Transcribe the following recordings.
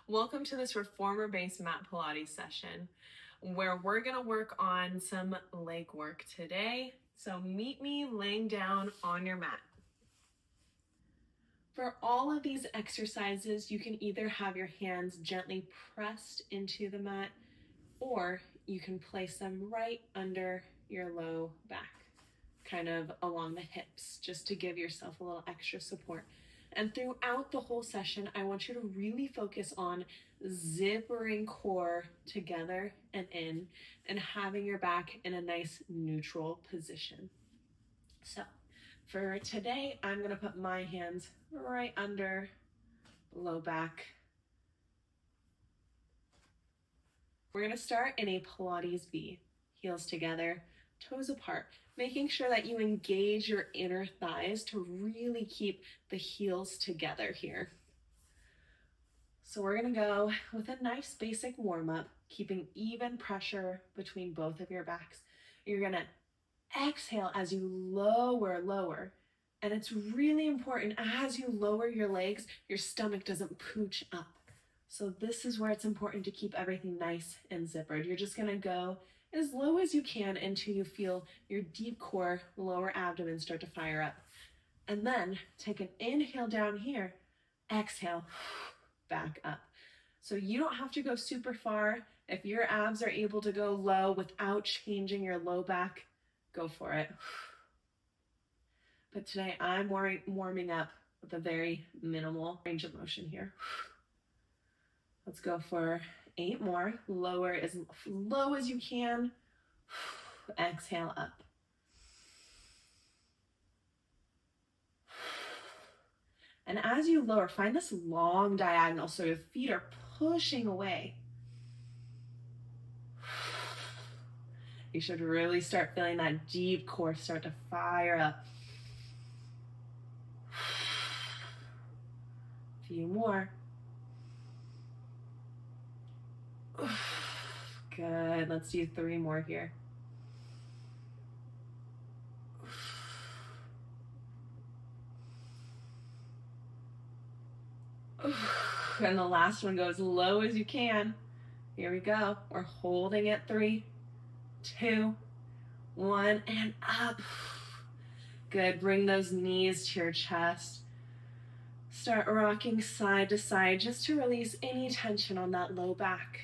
Welcome to this reformer-based mat Pilates session where we're going to work on some leg work today. So meet me laying down on your mat. For all of these exercises, you can either have your hands gently pressed into the mat or you can place them right under your low back, kind of along the hips, just to give yourself a little extra support. And throughout the whole session, I want you to really focus on zippering core together and in, and having your back in a nice neutral position. So for today, I'm gonna put my hands right under low back. We're gonna start in a Pilates V, heels together, toes apart, making sure that you engage your inner thighs to really keep the heels together here. So we're gonna go with a nice basic warm-up, keeping even pressure between both of your backs. You're gonna exhale as you lower. And it's really important as you lower your legs, your stomach doesn't pooch up. So this is where it's important to keep everything nice and zippered. You're just gonna go as low as you can until you feel your deep core, lower abdomen start to fire up. And then take an inhale down here, exhale, back up. So you don't have to go super far. If your abs are able to go low without changing your low back, go for it. But today I'm warming up with a very minimal range of motion here. Let's go for 8 more. Lower as low as you can. Exhale up. And as you lower, find this long diagonal so your feet are pushing away. You should really start feeling that deep core start to fire up. A few more. Good. Let's do 3 more here. And the last one goes low as you can. Here we go. We're holding it. 3, 2, 1, and up. Good. Bring those knees to your chest. Start rocking side to side just to release any tension on that low back.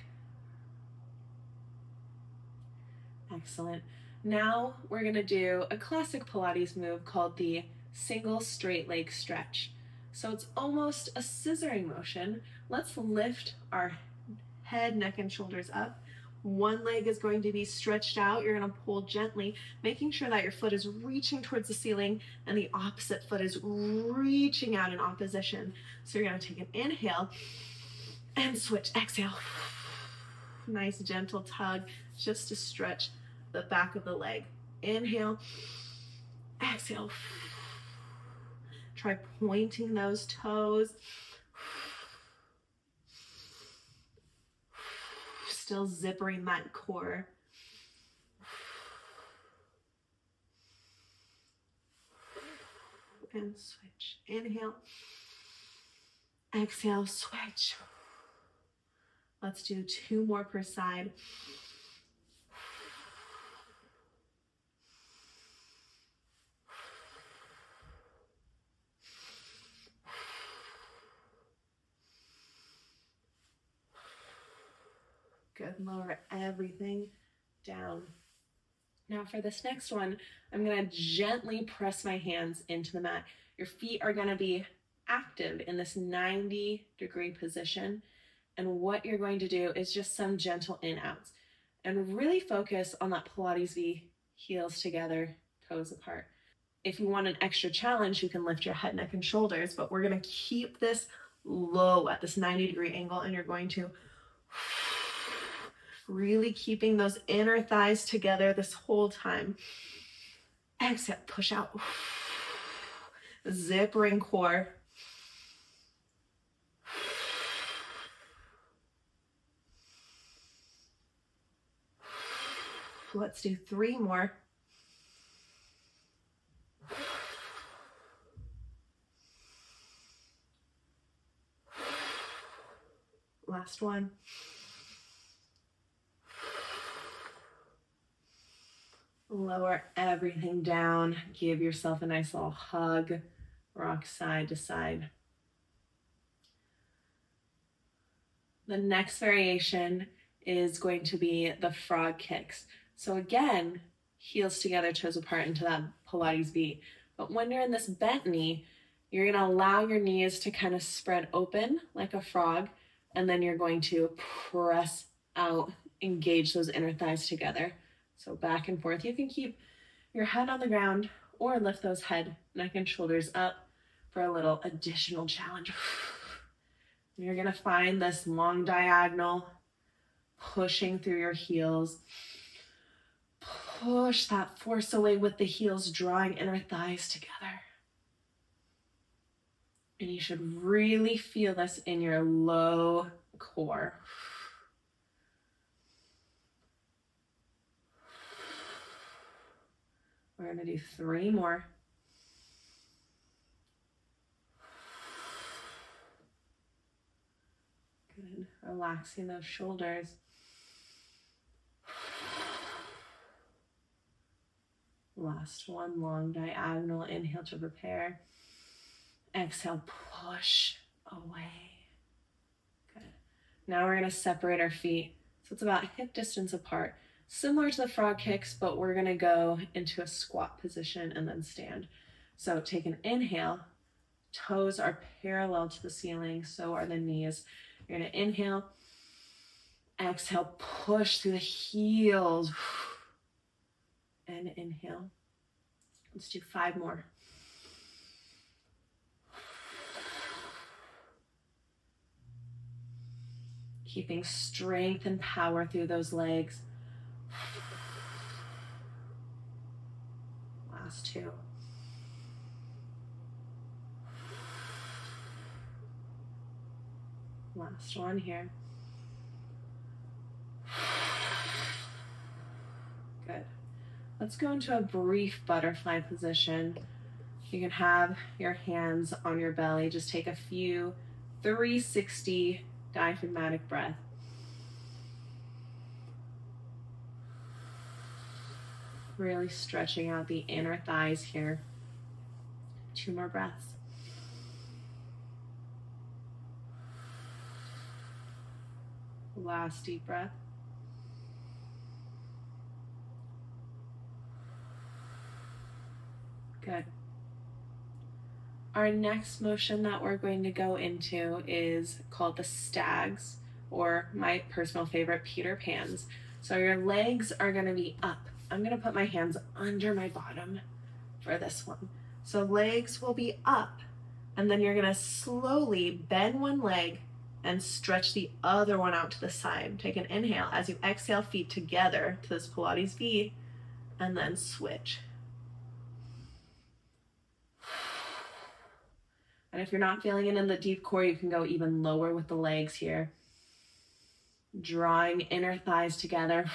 Excellent. Now we're going to do a classic Pilates move called the single straight leg stretch. So it's almost a scissoring motion. Let's lift our head, neck, and shoulders up. One leg is going to be stretched out. You're going to pull gently, making sure that your foot is reaching towards the ceiling and the opposite foot is reaching out in opposition. So you're going to take an inhale and switch. Exhale. Nice gentle tug just to stretch the back of the leg. Inhale. Exhale. Try pointing those toes. Still zippering that core. And switch. Inhale. Exhale, switch. Let's do 2 more per side. Good. Lower everything down. Now for this next one, I'm going to gently press my hands into the mat. Your feet are going to be active in this 90-degree position. And what you're going to do is just some gentle in-outs. And really focus on that Pilates V, heels together, toes apart. If you want an extra challenge, you can lift your head, neck, and shoulders, but we're going to keep this low at this 90-degree angle, and you're going to really keeping those inner thighs together this whole time. Exhale, push out. Zippering core. Let's do 3 more. Last one. Lower everything down. Give yourself a nice little hug. Rock side to side. The next variation is going to be the frog kicks. So again, heels together, toes apart into that Pilates V. But when you're in this bent knee, you're going to allow your knees to kind of spread open like a frog, and then you're going to press out, engage those inner thighs together. So back and forth. You can keep your head on the ground or lift those head, neck, and shoulders up for a little additional challenge. You're going to find this long diagonal, pushing through your heels. Push that force away with the heels, drawing inner thighs together. And you should really feel this in your low core. We're going to do 3 more. Good. Relaxing those shoulders. Last one, long diagonal. Inhale to prepare. Exhale, push away. Good. Now we're going to separate our feet. So it's about hip distance apart. Similar to the frog kicks, but we're going to go into a squat position and then stand. So take an inhale. Toes are parallel to the ceiling, so are the knees. You're going to inhale. Exhale, push through the heels. And inhale. Let's do 5 more. Keeping strength and power through those legs. Last 2. Last one here. Good. Let's go into a brief butterfly position. You can have your hands on your belly. Just take a few 360 diaphragmatic breath. Really stretching out the inner thighs here. 2 more breaths. Last deep breath. Good. Our next motion that we're going to go into is called the stags, or my personal favorite, Peter Pans. So your legs are going to be up. I'm going to put my hands under my bottom for this one. So legs will be up, and then you're going to slowly bend one leg and stretch the other one out to the side. Take an inhale as you exhale, feet together to this Pilates V, and then switch. And if you're not feeling it in the deep core, you can go even lower with the legs here. Drawing inner thighs together.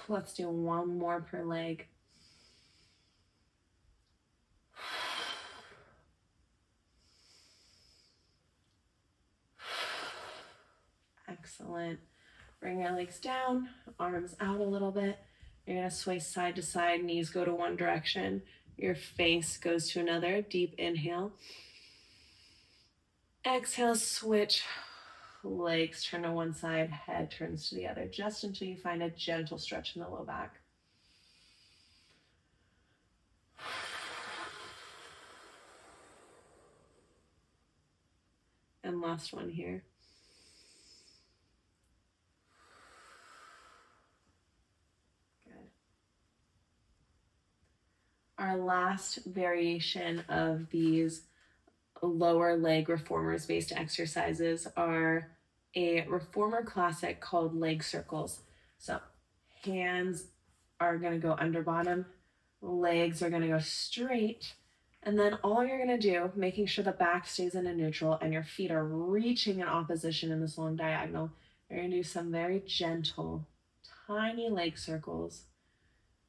Let's do 1 more per leg. Excellent. Bring your legs down, arms out a little bit. You're going to sway side to side, knees go to one direction. Your face goes to another. Deep inhale. Exhale, switch. Legs turn to one side, head turns to the other, just until you find a gentle stretch in the low back. And last one here. Good. Our last variation of these lower leg reformers based exercises are a reformer classic called leg circles. So hands are going to go under bottom, legs are going to go straight, And then all you're going to do, making sure the back stays in a neutral and your feet are reaching in opposition in this long diagonal, you're going to do some very gentle, tiny leg circles,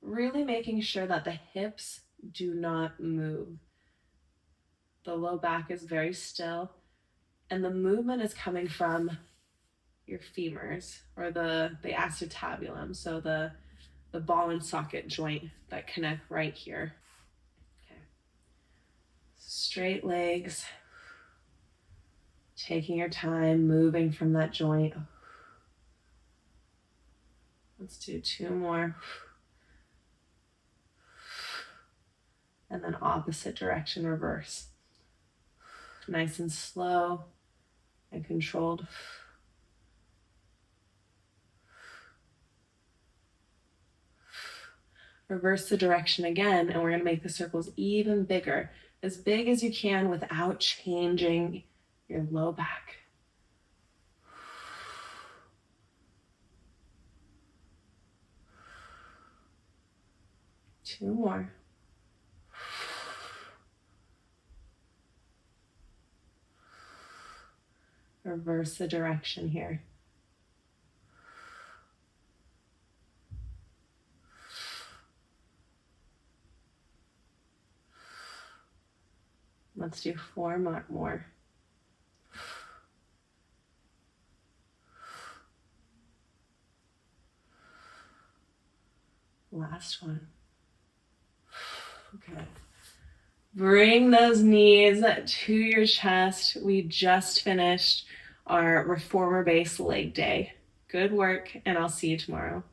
really making sure that the hips do not move. The low back is very still, and the movement is coming from your femurs or the acetabulum, so the ball and socket joint that connect right here. Okay. Straight legs, taking your time, moving from that joint. Let's do 2 more. And then opposite direction, reverse. Nice and slow and controlled. Reverse the direction again, and we're going to make the circles even bigger, as big as you can without changing your low back. Two more. Reverse the direction here. Let's do 4 more. Last one. Okay. Bring those knees to your chest. We just finished our reformer-based leg day. Good work, and I'll see you tomorrow.